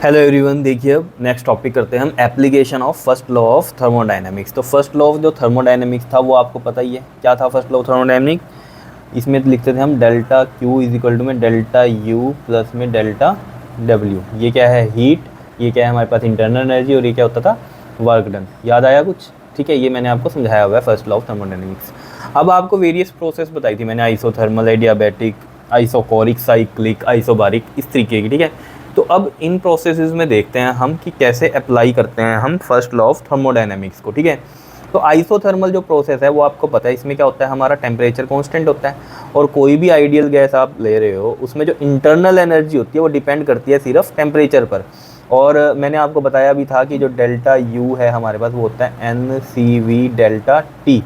Hello everyone, देखिए अब next topic करते हैं हम application of first law of thermodynamics. तो फर्स्ट लॉ ऑफ जो थर्मोडायनेमिक्स था वो आपको पता ही है क्या था। फर्स्ट लॉ ऑफ थर्मोडायनेमिक्स इसमें लिखते थे हम delta Q is equal to में डेल्टा यू प्लस में डेल्टा डब्ल्यू। ये क्या है? हीट। ये क्या है हमारे पास? Internal energy. और ये क्या होता था? Work done. याद आया कुछ? ठीक है, ये मैंने आपको समझाया हुआ है फर्स्ट लॉ ऑफ थर्मोडायनेमिक्स। अब आपको वेरियस प्रोसेस बताई थी मैंने, isothermal, adiabatic, isochoric, cyclic, isobaric, इस तरीके की। ठीक है, तो अब इन प्रोसेसेस में देखते हैं हम कि कैसे अप्लाई करते हैं हम फर्स्ट लॉ ऑफ थर्मोडायनेमिक्स को। ठीक है, तो आइसोथर्मल जो प्रोसेस है वो आपको पता है, इसमें क्या होता है, हमारा टेम्परेचर कांस्टेंट होता है और कोई भी आइडियल गैस आप ले रहे हो उसमें जो इंटरनल एनर्जी होती है वो डिपेंड करती है सिर्फ टेम्परेचर पर। और मैंने आपको बताया भी था कि जो डेल्टा यू है हमारे पास वो होता है N C V delta T.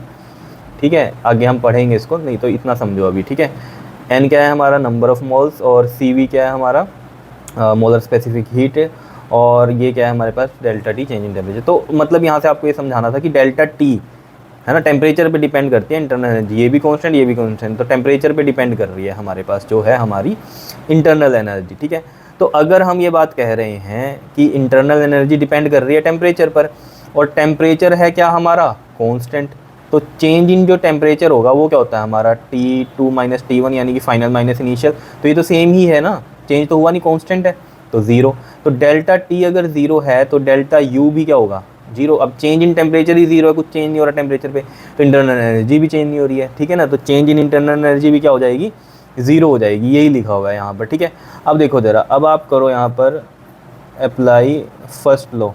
ठीक है, आगे हम पढ़ेंगे इसको, नहीं तो इतना समझो अभी। ठीक है, एन क्या है हमारा नंबर ऑफ मोल्स और सी वी क्या है हमारा मोलर स्पेसिफिक हीट, और ये क्या है हमारे पास delta T change in temperature. तो मतलब यहाँ से आपको ये समझाना था कि डेल्टा टी है ना टेम्परेचर पे डिपेंड करती है इंटरनल एनर्जी, ये भी कांस्टेंट ये भी कांस्टेंट, तो टेम्परेचर पे डिपेंड कर रही है हमारे पास जो है हमारी इंटरनल एनर्जी। ठीक है, तो अगर हम ये बात कह रहे हैं कि इंटरनल एनर्जी डिपेंड कर रही है टेम्परेचर पर और टेम्परेचर है क्या हमारा कॉन्स्टेंट, तो चेंज इन जो टेम्परेचर होगा वो क्या होता है हमारा T2 माइनस T1 यानी कि फाइनल माइनस इनिशियल। तो ये तो सेम ही है ना, चेंज तो हुआ नहीं, कांस्टेंट है तो ज़ीरो। तो डेल्टा टी अगर ज़ीरो है तो डेल्टा यू भी क्या होगा? जीरो। अब change in temperature he zero है, कुछ चेंज नहीं हो रहा टेम्परेचर पे, तो इंटरनल एनर्जी भी चेंज नहीं हो रही है। ठीक है ना, तो चेंज इन इंटरनल एनर्जी भी क्या हो जाएगी? ज़ीरो हो जाएगी। यही लिखा हुआ है यहाँ पर। ठीक है, अब देखो ज़रा, अब आप करो यहाँ पर apply first law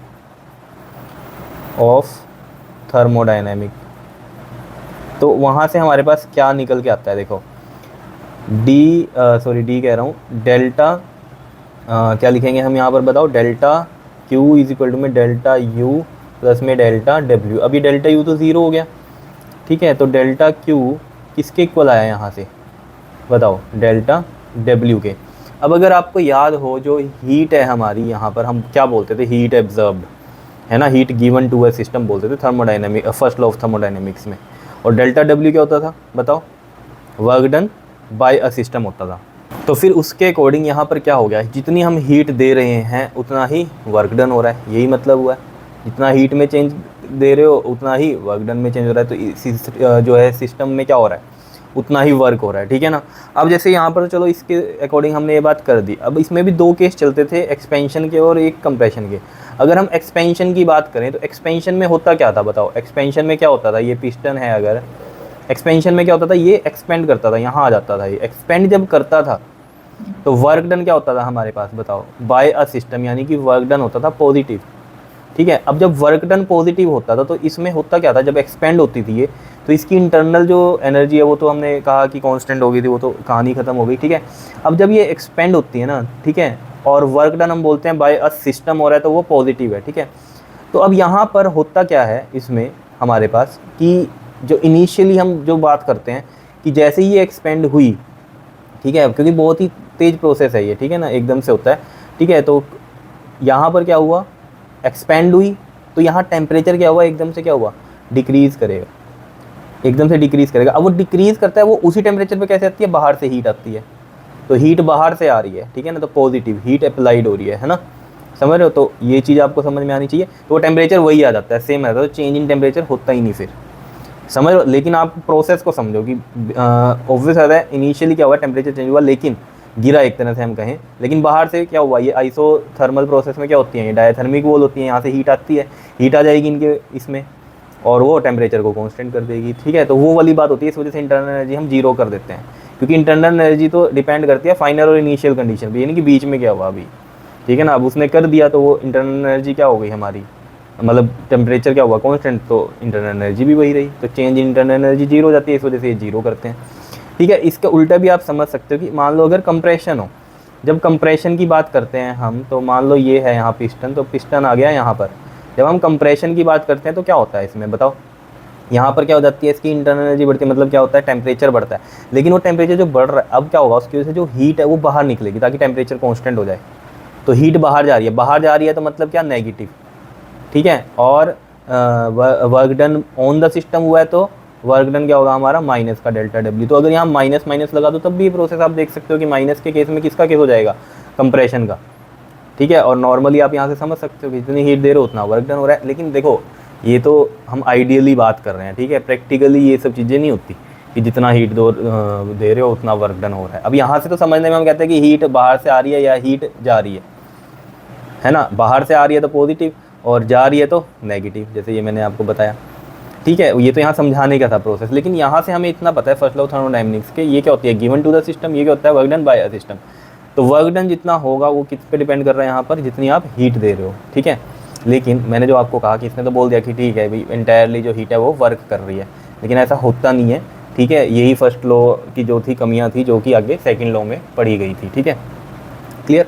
of thermodynamic, तो वहाँ से हमारे पास क्या निकल के आता है देखो, डी कह रहा हूँ डेल्टा क्या लिखेंगे हम यहाँ पर बताओ, delta Q is equal to में डेल्टा यू प्लस में डेल्टा डब्ल्यू। अभी डेल्टा यू तो ज़ीरो हो गया। ठीक है, तो डेल्टा क्यू किसके इक्वल आया यहाँ से बताओ? डेल्टा डब्ल्यू के। अब अगर आपको याद हो जो हीट है हमारी, यहाँ पर हम क्या बोलते थे? हीट एब्जर्ब्ड, है ना, heat given to a system बोलते थे thermodynamic, first law of thermodynamics में। और डेल्टा डब्ल्यू क्या होता था बताओ? Work done by a system होता था। तो फिर उसके अकॉर्डिंग यहाँ पर क्या हो गया, जितनी हम हीट दे रहे हैं उतना ही वर्क डन हो रहा है, यही मतलब हुआ है। जितना हीट में चेंज दे रहे हो उतना ही वर्क डन में चेंज हो रहा है, तो इसी जो है सिस्टम में क्या हो रहा है, उतना ही वर्क हो रहा है। ठीक है ना, अब जैसे यहाँ पर चलो इसके अकॉर्डिंग हमने ये बात कर दी। अब इसमें भी दो केस चलते थे, एक्सपेंशन के और एक कंप्रेशन के। अगर हम एक्सपेंशन की बात करें तो एक्सपेंशन में होता क्या था बताओ? एक्सपेंशन में क्या होता था, ये पिस्टन है, अगर एक्सपेंशन में क्या होता था, ये एक्सपेंड करता था, यहाँ आ जाता था। ये एक्सपेंड जब करता था तो वर्क डन क्या होता था हमारे पास बताओ? बाय अ सिस्टम, यानी कि वर्क डन होता था पॉजिटिव। ठीक है, अब जब वर्क डन पॉजिटिव होता था तो इसमें होता क्या था, जब एक्सपेंड होती थी ये, तो इसकी इंटरनल जो एनर्जी है वो तो हमने कहा कि कांस्टेंट हो गई थी, वो तो कहानी खत्म हो गई। ठीक है, अब जब ये एक्सपेंड होती है ना, ठीक है, और वर्क डन हम बोलते हैं बाय अ सिस्टम हो रहा है, तो वो पॉजिटिव है। ठीक है, तो अब यहाँ पर होता क्या है इसमें हमारे पास कि जो इनिशियली हम जो बात करते हैं कि जैसे ही ये एक्सपेंड हुई, ठीक है, क्योंकि बहुत ही तेज प्रोसेस है ये, ठीक है ना, एकदम से होता है। ठीक है, तो यहाँ पर क्या हुआ, एक्सपेंड हुई, तो यहाँ टेम्परेचर क्या हुआ, एकदम से क्या हुआ, डिक्रीज़ करेगा, एकदम से डिक्रीज़ करेगा। अब वो डिक्रीज़ करता है, वो उसी टेम्परेचर पे कैसे आती है, बाहर से हीट आती है, तो हीट बाहर से आ रही है। ठीक है ना, तो पॉजिटिव हीट अप्लाइड हो रही है ना, समझ रहे हो? तो ये चीज़ आपको समझ में आनी चाहिए। तो वो टेम्परेचर वही आ जाता है, सेम रहता है, तो चेंज इन टेम्परेचर होता ही नहीं फिर, समझ लो। लेकिन आप प्रोसेस को समझो कि ऑब्वियस है, इनिशियली क्या हुआ, टेम्परेचर चेंज हुआ, लेकिन गिरा एक तरह से हम कहें, लेकिन बाहर से क्या हुआ, ये आइसोथर्मल प्रोसेस में क्या होती है, ये डायथर्मिक वॉल होती है, यहाँ से हीट आती है, हीट आ जाएगी इनके इसमें और वो टेम्परेचर को कांस्टेंट कर देगी। ठीक है, तो वो वाली बात होती है, इस वजह से इंटरनल एनर्जी हम जीरो कर देते हैं, क्योंकि इंटरनल एनर्जी तो डिपेंड करती है फाइनल और इनिशियल कंडीशन पे, यानी कि बीच में क्या हुआ अभी। ठीक है ना, अब उसने कर दिया तो वो इंटरनल एनर्जी क्या हो गई हमारी, मतलब टेम्परेचर क्या हुआ कांस्टेंट, तो इंटरनल एनर्जी भी वही रही, तो change in internal energy zero हो जाती है, इस वजह से ये जीरो करते हैं। ठीक है, इसका उल्टा भी आप समझ सकते हो कि मान लो अगर कंप्रेशन हो, जब कंप्रेशन की बात करते हैं हम, तो मान लो ये है यहाँ पिस्टन, तो पिस्टन आ गया यहाँ पर। जब हम कंप्रेशन की बात करते हैं तो क्या होता है इसमें बताओ? यहाँ पर क्या हो जाती है, इसकी इंटरनल एनर्जी बढ़ती है, मतलब क्या होता है, टेम्परेचर बढ़ता है। लेकिन वो टेम्परेचर जो बढ़ रहा है, अब क्या होगा, उसकी वजह से जो हीट है वो बाहर निकलेगी ताकि टेम्परेचर कॉन्स्टेंट हो जाए। तो हीट बाहर जा रही है, बाहर जा रही है तो मतलब क्या, नेगेटिव। ठीक है, और work done on the system हुआ है तो वर्क डन क्या होगा हमारा, माइनस का डेल्टा डब्ल्यू। तो अगर यहाँ माइनस माइनस लगा दो तब भी प्रोसेस आप देख सकते हो कि माइनस के केस में किसका केस हो जाएगा, कंप्रेशन का। ठीक है। और नॉर्मली आप यहाँ से समझ सकते हो कि जितनी हीट दे रहे हो उतना वर्क डन हो रहा है। लेकिन देखो ये तो हम आइडियली बात कर रहे हैं, ठीक है, प्रैक्टिकली ये सब चीज़ें नहीं होती कि जितना हीट दे रहे हो उतना वर्क डन हो रहा है। अब यहाँ से तो समझने में हम कहते हैं कि हीट बाहर से आ रही है या हीट जा रही है ना। बाहर से आ रही है तो पॉजिटिव और जा रही है तो नेगेटिव, जैसे ये मैंने आपको बताया, ठीक है। ये तो यहाँ समझाने का था प्रोसेस। लेकिन यहाँ से हमें इतना पता है फर्स्ट लॉ ऑफ थर्मोडायनेमिक्स के, ये क्या होती है, गिवन टू द सिस्टम, ये क्या होता है, work done by a system. तो वर्क डन जितना होगा वो किस पे डिपेंड कर रहा है यहाँ पर, जितनी आप हीट दे रहे हो, ठीक है। लेकिन मैंने जो आपको कहा कि इसने तो बोल दिया कि ठीक है भाई इंटायरली जो हीट है वो वर्क कर रही है, लेकिन ऐसा होता नहीं है, ठीक है। यही फर्स्ट लॉ की जो थी कमियाँ थी, जो कि आगे सेकेंड लॉ में पढ़ी गई थी, ठीक है, क्लियर।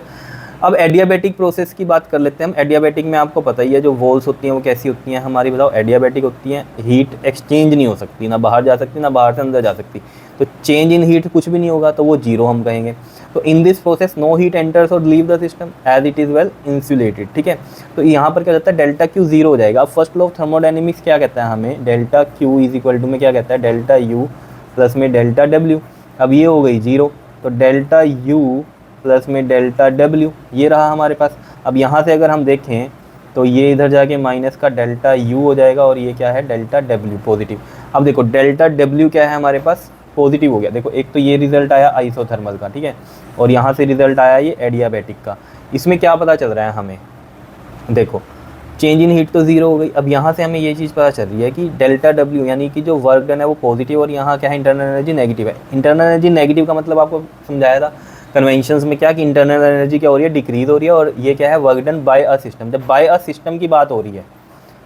अब एडियाबैटिक प्रोसेस की बात कर लेते हैं हम। एडियाबैटिक में आपको पता ही है जो वॉल्स होती हैं वो कैसी होती हैं हमारी, बताओ। एडियाबैटिक होती हैं, हीट एक्सचेंज नहीं हो सकती, ना बाहर जा सकती ना बाहर से अंदर जा सकती, तो चेंज इन हीट कुछ भी नहीं होगा, तो वो जीरो हम कहेंगे। तो in this process no heat enters और leave the system as it is well insulated, ठीक है। तो यहाँ पर क्या होता है, डेल्टा क्यू जीरो हो जाएगा। अब फर्स्ट लॉ ऑफ थर्मोडायनेमिक्स क्या कहता है हमें, delta Q is equal to में क्या कहता है, डेल्टा यू प्लस में डेल्टा डब्ल्यू। अब ये हो गई जीरो, तो डेल्टा यू प्लस में डेल्टा डब्ल्यू, ये रहा हमारे पास। अब यहाँ से अगर हम देखें तो ये इधर जाके माइनस का डेल्टा यू हो जाएगा और ये क्या है, डेल्टा डब्ल्यू पॉजिटिव। अब देखो डेल्टा डब्ल्यू क्या है हमारे पास, पॉजिटिव हो गया। देखो एक तो ये रिजल्ट आया आइसोथर्मल का, ठीक है, और यहाँ से रिजल्ट आया ये एडियाबैटिक का। इसमें क्या पता चल रहा है हमें, देखो चेंज इन हीट तो जीरो हो गई। अब यहाँ से हमें ये चीज़ पता चल रही है कि डेल्टा डब्ल्यू यानी कि जो वर्क डन है वो पॉजिटिव, और यहाँ क्या है, इंटरनल एनर्जी नेगेटिव है। इंटरनल एनर्जी नेगेटिव का मतलब आपको समझाया था कन्वेंशंस में क्या, कि इंटरनल एनर्जी क्या हो रही है, डिक्रीज हो रही है, और ये क्या है, work done by a system. जब बाय अ सिस्टम की बात हो रही है,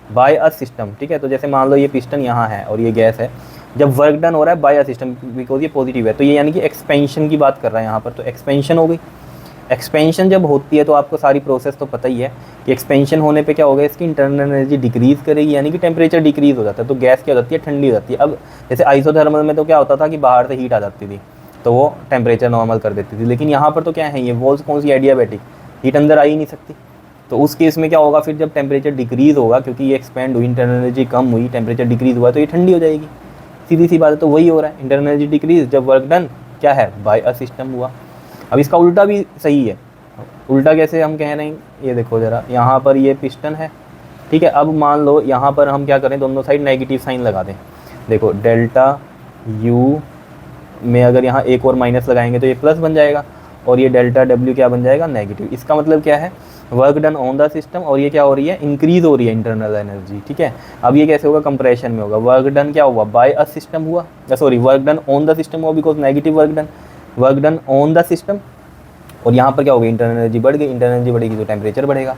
बाय अ सिस्टम, ठीक है, तो जैसे मान लो ये पिस्टन यहाँ है और ये गैस है, जब वर्क डन हो रहा है बाय अ सिस्टम बिकॉज ये पॉजिटिव है, तो ये यानी कि एक्सपेंशन की बात कर रहा है यहाँ पर, तो एक्सपेंशन हो गई। एक्सपेंशन जब होती है तो आपको सारी प्रोसेस तो पता ही है कि एक्सपेंशन होने पे क्या होगा, इसकी इंटरनल एनर्जी डिक्रीज करेगी, यानी कि टेम्परेचर डिक्रीज हो जाता है, तो गैस क्या हो जाती है, ठंडी हो जाती है। अब जैसे आइसोथर्मल में तो क्या होता था कि बाहर से हीट आ जाती थी तो वो टेम्परेचर नॉर्मल कर देती थी, लेकिन यहाँ पर तो क्या है, ये वॉल्स कौन सी, एडियाबैटिक, हीट अंदर आ ही नहीं सकती। तो उस केस में क्या होगा, फिर जब टेम्परेचर डिक्रीज होगा, क्योंकि ये एक्सपेंड हुई, इंटरनल एनर्जी कम हुई, टेम्परेचर डिक्रीज हुआ, तो ये ठंडी हो जाएगी, सीधी सी बात है। तो वही हो रहा है, इंटरनल एनर्जी डिक्रीज, जब वर्क डन क्या है, बाय अ सिस्टम हुआ। अब इसका उल्टा भी सही है। उल्टा कैसे हम कह रहे हैं, ये देखो ज़रा, यहाँ पर ये पिस्टन है, ठीक है। अब मान लो यहाँ पर हम क्या करें, दोनों साइड नेगेटिव साइन लगा दें। देखो डेल्टा यू में अगर यहाँ एक और माइनस लगाएंगे तो ये प्लस बन जाएगा, और ये डेल्टा डब्ल्यू क्या बन जाएगा, नेगेटिव। इसका मतलब क्या है, work done on the system, और ये क्या हो रही है, इंक्रीज हो रही है इंटरनल एनर्जी, ठीक है। अब ये कैसे होगा, कंप्रेशन में होगा। वर्क डन क्या हुआ, बाय अ सिस्टम हुआ, sorry work done on the system हुआ because negative work done on the system, और यहाँ पर क्या होगी, इंटरनल एनर्जी बढ़ गई, इंटरनल एनर्जी बढ़ेगी तो टेम्परेचर बढ़ेगा।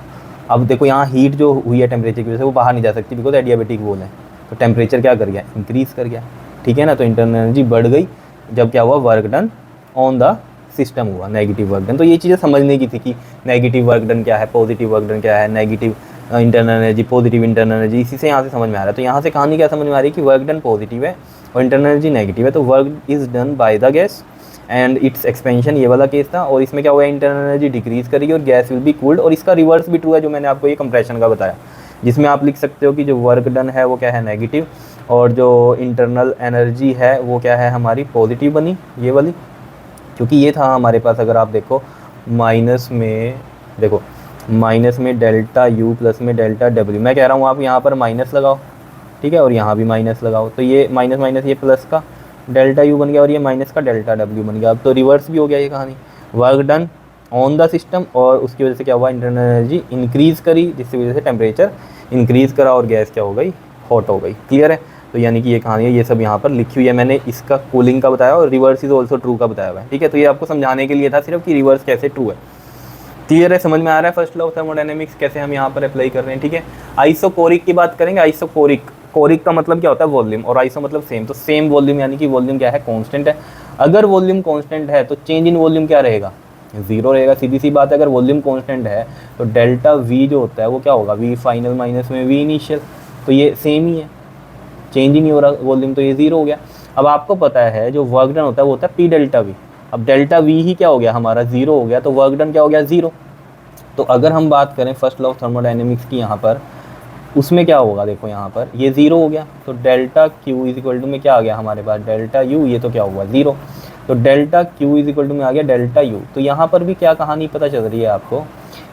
अब देखो यहाँ हीट जो हुई है टेम्परेचर की वजह से वो बाहर नहीं जा सकती बिकॉज एडियाबैटिक वॉल है, तो टेम्परेचर क्या कर गया, इंक्रीज कर गया, ठीक है ना। तो इंटरनल एनर्जी बढ़ गई जब क्या हुआ, work done on the system हुआ, नेगेटिव वर्क डन। तो ये चीज़ें समझने की थी कि नेगेटिव वर्क डन क्या है, पॉजिटिव वर्क डन क्या है, negative internal energy, positive internal energy, इसी से यहाँ से समझ में आ रहा है। तो यहाँ से कहानी क्या समझ में आ रही है कि वर्क डन पॉजिटिव है और इंटरनल एनर्जी नेगेटिव है, तो work is done by the gas and it's expansion, ये वाला केस था। और इसमें क्या हुआ, इंटरनल एनर्जी डिक्रीज करेगी और गैस विल बी कूल्ड। और इसका रिवर्स भी ट्रू है जो मैंने आपको ये कंप्रेशन का बताया, जिसमें आप लिख सकते हो कि जो वर्क डन है वो क्या है, नेगेटिव, और जो इंटरनल एनर्जी है वो क्या है हमारी, पॉजिटिव बनी, ये वाली। क्योंकि ये था हमारे पास, अगर आप देखो माइनस में, देखो माइनस में डेल्टा यू प्लस में डेल्टा डब्ल्यू, मैं कह रहा हूँ आप यहाँ पर माइनस लगाओ, ठीक है, और यहाँ भी माइनस लगाओ, तो ये माइनस माइनस ये प्लस का डेल्टा यू बन गया और ये माइनस का डेल्टा डब्ल्यू बन गया। अब तो रिवर्स भी हो गया ये कहानी, work done on the system, और उसकी वजह से क्या हुआ, इंटरनल एनर्जी इंक्रीज़ करी, जिसकी वजह से टेम्परेचर इंक्रीज़ करा और गैस क्या हो गई, हॉट हो गई। क्लियर है। तो यानी कि ये कहानी है, ये सब यहाँ पर लिखी हुई है, मैंने इसका कूलिंग का बताया और रिवर्स इज ऑल्सो ट्रू का बताया हुआ है, ठीक है। तो ये आपको समझाने के लिए था सिर्फ कि रिवर्स कैसे ट्रू है। क्लियर है, समझ में आ रहा है फर्स्ट लॉ ऑफ थर्मोडायनेमिक्स कैसे हम यहाँ पर अप्लाई कर रहे हैं, ठीक है। आइसोकोरिक की बात करेंगे। आइसोकोरिक, कोरिक का मतलब क्या होता है, वॉल्यूम, और आइसो मतलब सेम, तो सेम वॉल्यूम, यानी कि वॉल्यूम क्या है, कांस्टेंट है। अगर वॉल्यूम कांस्टेंट है तो चेंज इन वॉल्यूम क्या रहेगा, जीरो रहेगा, सीधी सी बात है। अगर वॉल्यूम कांस्टेंट है तो डेल्टा वी जो होता है वो क्या होगा, वी फाइनल माइनस में वी इनिशियल, तो ये सेम ही है, चेंज ही नहीं हो रहा वॉल्यूम, तो ये जीरो हो गया। अब आपको पता है जो वर्क डन होता है वो होता है पी डेल्टा वी। अब डेल्टा वी ही क्या हो गया हमारा, जीरो हो गया, तो वर्क डन क्या हो गया, जीरो। तो अगर हम बात करें फर्स्ट लॉ ऑफ थर्मोडायनेमिक्स की यहाँ पर, उसमें क्या होगा, देखो यहाँ पर ये जीरो हो गया, तो delta Q is equal to में क्या आ गया हमारे पास, डेल्टा यू, ये तो क्या हुआ, जीरो। तो delta Q is equal to में आ गया डेल्टा यू। तो यहाँ पर भी क्या कहानी पता चल रही है आपको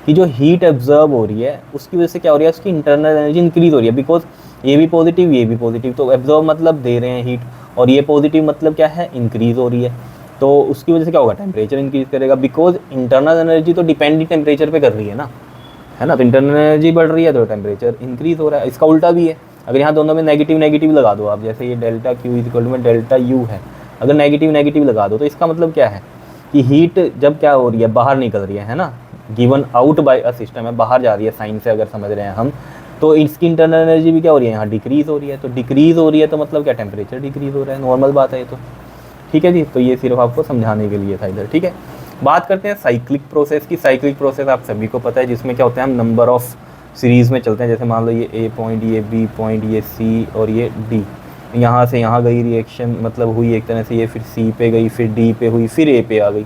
कि जो हीट एब्जर्व हो रही है उसकी वजह से क्या हो रही है, उसकी इंटरनल एनर्जी इंक्रीज हो रही है, बिकॉज ये भी पॉजिटिव ये भी पॉजिटिव, तो एब्जॉर्ब मतलब दे रहे हैं हीट, और ये पॉजिटिव मतलब क्या है, इंक्रीज हो रही है। तो उसकी वजह से क्या होगा, टेम्परेचर इंक्रीज करेगा, बिकॉज इंटरनल एनर्जी तो डिपेंड ही टेम्परेचर पे कर रही है ना। तो इंटरनल एनर्जी बढ़ रही है तो टेम्परेचर इंक्रीज हो रहा है। इसका उल्टा भी है, अगर यहाँ दोनों में नेगेटिव नेगेटिव लगा दो आप, जैसे ये delta Q is equal to में डेल्टा यू है, अगर नेगेटिव नेगेटिव लगा दो तो इसका मतलब क्या है कि हीट जब क्या हो रही है, बाहर निकल रही है ना, given out by a system है, बाहर जा रही है, साइन से अगर समझ रहे हैं हम, तो इसकी इंटरनल एनर्जी भी क्या हो रही है, यहाँ डिक्रीज हो रही है। तो डिक्रीज हो रही है तो मतलब क्या, टेम्परेचर डिक्रीज हो रहा है, नॉर्मल बात है ये तो। ठीक है जी, तो ये सिर्फ आपको समझाने के लिए था इधर। ठीक है, बात करते हैं साइक्लिक प्रोसेस की। साइक्लिक प्रोसेस आप सभी को पता है, जिसमें क्या होता है, हम नंबर ऑफ सीरीज़ में चलते हैं। जैसे मान लो ये ए पॉइंट, ये बी पॉइंट, ये सी और ये डी, यहाँ से यहाँ गई रिएक्शन, मतलब हुई एक तरह से, ये फिर सी पे गई, फिर डी पे हुई, फिर ए पे आ गई।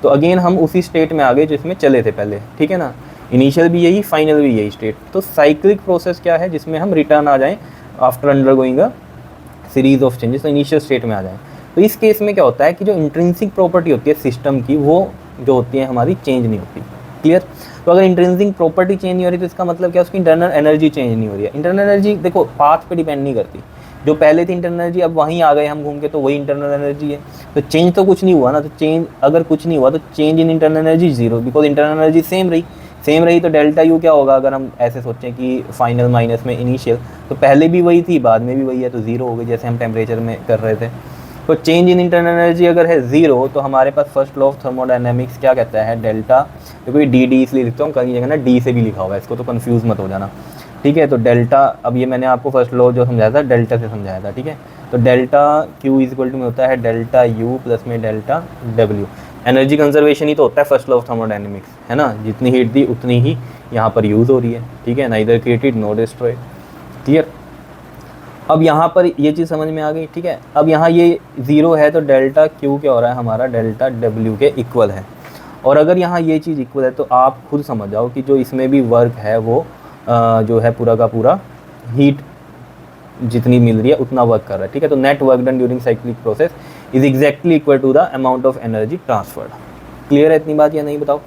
तो अगेन हम उसी स्टेट में आ गए जिसमें चले थे पहले। ठीक है ना, इनिशियल भी यही, फाइनल भी यही स्टेट। तो साइक्लिक प्रोसेस क्या है, जिसमें हम रिटर्न आ जाएं after undergoing a series of changes, तो इनिशियल स्टेट में आ जाएं। तो इस केस में क्या होता है कि जो इंट्रिंसिक प्रॉपर्टी होती है सिस्टम की, वो जो होती है हमारी चेंज नहीं होती। क्लियर। तो अगर इंट्रिंसिक प्रॉपर्टी चेंज नहीं हो रही तो इसका मतलब क्या, उसकी इंटरनल एनर्जी चेंज नहीं हो रही है। इंटरनल एनर्जी देखो पाथ पे डिपेंड नहीं करती, जो पहले थी इंटरनल एनर्जी अब वहीं आ गए हम घूम के, तो वही इंटरनल एनर्जी है। तो चेंज तो कुछ नहीं हुआ ना, तो चेंज अगर कुछ नहीं हुआ तो change in internal energy zero, because internal energy same रही। तो डेल्टा यू क्या होगा, अगर हम ऐसे सोचें कि फाइनल माइनस में इनिशियल, तो पहले भी वही थी बाद में भी वही है, तो जीरो हो गई, जैसे हम टेम्परेचर में कर रहे थे। तो चेंज इन इंटरनल एनर्जी अगर है जीरो, तो हमारे पास फर्स्ट लॉ ऑफ थर्मोडायनेमिक्स क्या कहता है, डेल्टा, देखो ये डी इसलिए लिखता हूँ, कहीं जगह ना डी से भी लिखा हुआ है, इसको तो कंफ्यूज मत हो जाना। ठीक है, तो डेल्टा, अब ये मैंने आपको फर्स्ट लॉ जो समझाया था डेल्टा से समझाया था। ठीक है, तो delta Q is equal to में होता है डेल्टा यू प्लस में डेल्टा डब्ल्यू। एनर्जी कंजर्वेशन ही तो होता है फर्स्ट लॉ ऑफ थर्मोडायनेमिक्स, है ना, जितनी हीट दी उतनी ही यहाँ पर यूज़ हो रही है। ठीक है, neither created not destroyed. Clear. अब यहाँ पर ये चीज़ समझ में आ गई। ठीक है, अब यहाँ ये ज़ीरो है तो डेल्टा क्यू क्या हो रहा है हमारा, डेल्टा डब्ल्यू के इक्वल है। और अगर यहाँ ये चीज़ इक्वल है तो आप खुद समझ जाओ कि जो इसमें भी वर्क है वो जो है पूरा का पूरा हीट जितनी मिल रही है उतना वर्क कर रहा है। ठीक है, तो net work done during cyclic process is exactly equal to the amount of energy transferred. Clear है इतनी बात या नहीं बताओ।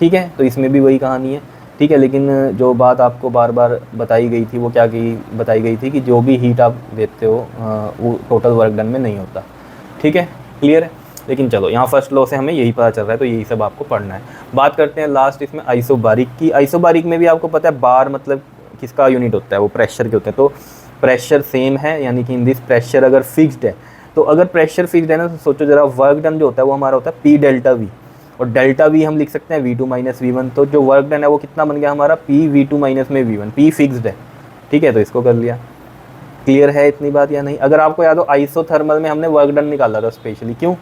ठीक है, तो इसमें भी वही कहानी है। ठीक है, लेकिन जो बात आपको बार बार बताई गई थी वो क्या की बताई गई थी कि जो भी हीट आप देते हो वो टोटल वर्क डन में नहीं होता। ठीक है, क्लियर है। लेकिन चलो यहाँ फर्स्ट लॉ से हमें यही पता चल रहा है, तो यही सब आपको पढ़ना है। बात करते हैं लास्ट इसमें आइसोबारिक की। आइसोबारिक में भी आपको पता है बार मतलब किसका यूनिट होता है, वो प्रेशर के होते हैं। तो प्रेशर सेम है, यानी कि इन दिस प्रेशर अगर फिक्स्ड है, तो अगर प्रेशर फिक्स्ड है ना, तो सोचो जरा वर्क डन जो होता है वो हमारा होता है पी डेल्टा वी, और डेल्टा वी हम लिख सकते हैं V two minus V one. तो जो वर्क डन है वो कितना बन गया हमारा, पी वी टू माइनस में वी वन, पी फिक्स्ड है। ठीक है, तो इसको कर लिया। क्लियर है इतनी बात या नहीं। अगर आपको याद हो आइसोथर्मल में हमने वर्क डन निकाला था स्पेशली, क्यों,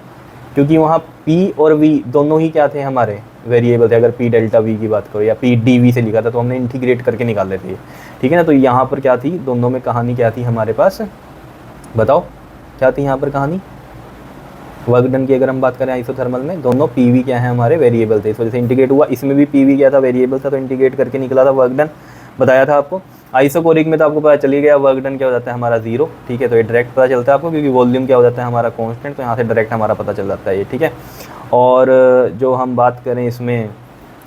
क्योंकि वहाँ P और V दोनों ही क्या थे हमारे वेरिएबल थे। अगर P डेल्टा V की बात करो या P dV से लिखा था तो हमने इंटीग्रेट करके निकाल लेते हैं। ठीक है ना, तो यहाँ पर क्या थी, दोनों में कहानी क्या थी हमारे पास, बताओ क्या थी यहाँ पर कहानी वर्क डन की। अगर हम बात करें आइसोथर्मल में, दोनों PV क्या है हमारे वेरिएबल थे, इस वजह से इंटीग्रेट हुआ। इसमें भी PV क्या था, वेरिएबल था, तो इंटीग्रेट करके निकला था वर्क डन, बताया था आपको। आइसोकोरिक में तो आपको पता चली गया वर्क डन क्या हो जाता है हमारा जीरो। ठीक है, तो ये डायरेक्ट पता चलता है आपको, क्योंकि वॉल्यूम क्या हो जाता है हमारा कांस्टेंट, तो यहाँ से डायरेक्ट हमारा पता चल जाता है ये। ठीक है, और जो हम बात करें इसमें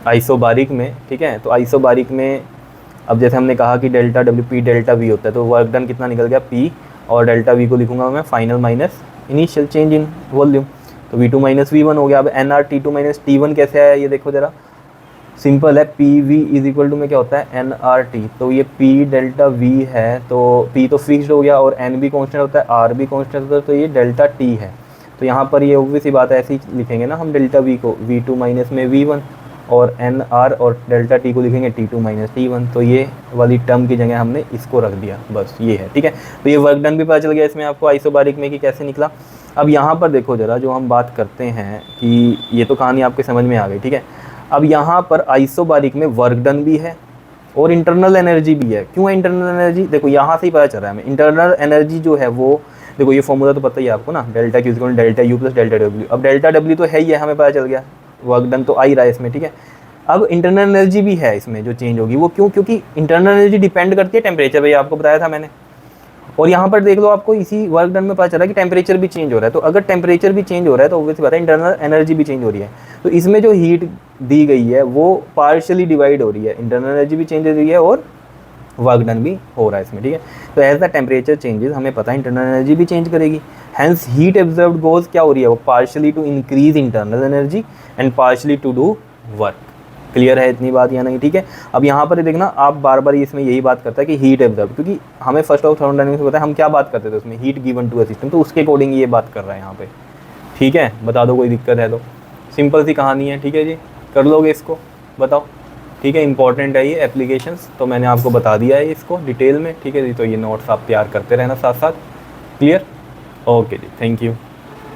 आइसोबारिक में, ठीक है, तो आइसोबारिक में अब जैसे हमने कहा कि delta W P delta we होता है, तो वर्क डन कितना निकल गया पी, और डेल्टा वी को लिखूंगा मैं final minus initial change in volume, तो V two minus V one हो गया। अब N R T two minus T one कैसे आया ये देखो जरा, सिंपल है, P V is equal to में क्या होता है एन आर टी। तो ये पी डेल्टा वी है, तो पी तो फिक्स्ड हो गया और एन भी कांस्टेंट होता है, आर भी कांस्टेंट होता है, तो ये डेल्टा टी है। तो यहाँ पर ये ऑब्वियस सी बात है, ऐसे ही लिखेंगे ना हम डेल्टा वी को वी टू माइनस में वी वन, और एन आर और डेल्टा टी को लिखेंगे T two minus T one. तो ये वाली टर्म की जगह हमने इसको रख दिया, बस ये है। ठीक है, तो ये वर्क डन भी पता चल गया इसमें आपको आइसोबारिक में कि कैसे निकला। अब यहाँ पर देखो जरा, जो हम बात करते हैं कि ये तो कहानी आपके समझ में आ गई। ठीक है, अब यहाँ पर आइसोबारिक में वर्क डन भी है और इंटरनल एनर्जी भी है। क्यों है इंटरनल एनर्जी, देखो यहाँ से ही पता चल रहा है हमें। इंटरनल एनर्जी जो है वो देखो, ये फॉर्मूला तो पता ही है आपको ना, delta Q equal delta U plus delta W. अब डेल्टा डब्ल्यू तो है ही है, हमें पता चल गया, वर्क डन तो आ ही रहा है इसमें। ठीक है, अब इंटरनल एनर्जी भी है इसमें जो चेंज होगी, वो क्यों, क्योंकि इंटरनल एनर्जी डिपेंड करती है टेम्परेचर पे, ये आपको बताया था मैंने। और यहाँ पर देख लो, आपको इसी वर्क डन में पता चला कि टेम्परेचर भी चेंज हो रहा है। तो अगर टेम्परेचर भी चेंज हो रहा है तो ऑब्वियसली बात है इंटरनल एनर्जी भी चेंज हो रही है। तो इसमें जो हीट दी गई है वो पार्शियली डिवाइड हो रही है, इंटरनल एनर्जी भी चेंज हो रही है और वर्क डन भी हो रहा है इसमें, ठीक है। तो एज द टेम्परेचर चेंजेस, हमें पता है इंटरनल एनर्जी भी चेंज करेगी, हैंस हीट एब्जॉर्ब्ड गोज क्या हो रही है, वो partially to increase internal energy and partially to do work. Clear है इतनी बात या नहीं, ठीक है। अब यहाँ पर देखना, आप बार बार इसमें यही बात करता है कि हीट एब्जॉर्ब, क्योंकि हमें फर्स्ट ऑफ थर्मोडायनामिक्स में पता है हम क्या बात करते थे उसमें, heat given to a system, तो उसके अकॉर्डिंग ये बात कर रहा है यहाँ पे, ठीक है। बता दो कोई दिक्कत है तो, सिंपल सी कहानी है, ठीक है जी, कर लोगे इसको, बताओ, ठीक है। इंपॉर्टेंट है ये एप्लीकेशंस, तो मैंने आपको बता दिया है इसको डिटेल में, ठीक है जी। तो ये नोट्स आप तैयार करते रहना साथ साथ, क्लियर, ओके जी, थैंक यू।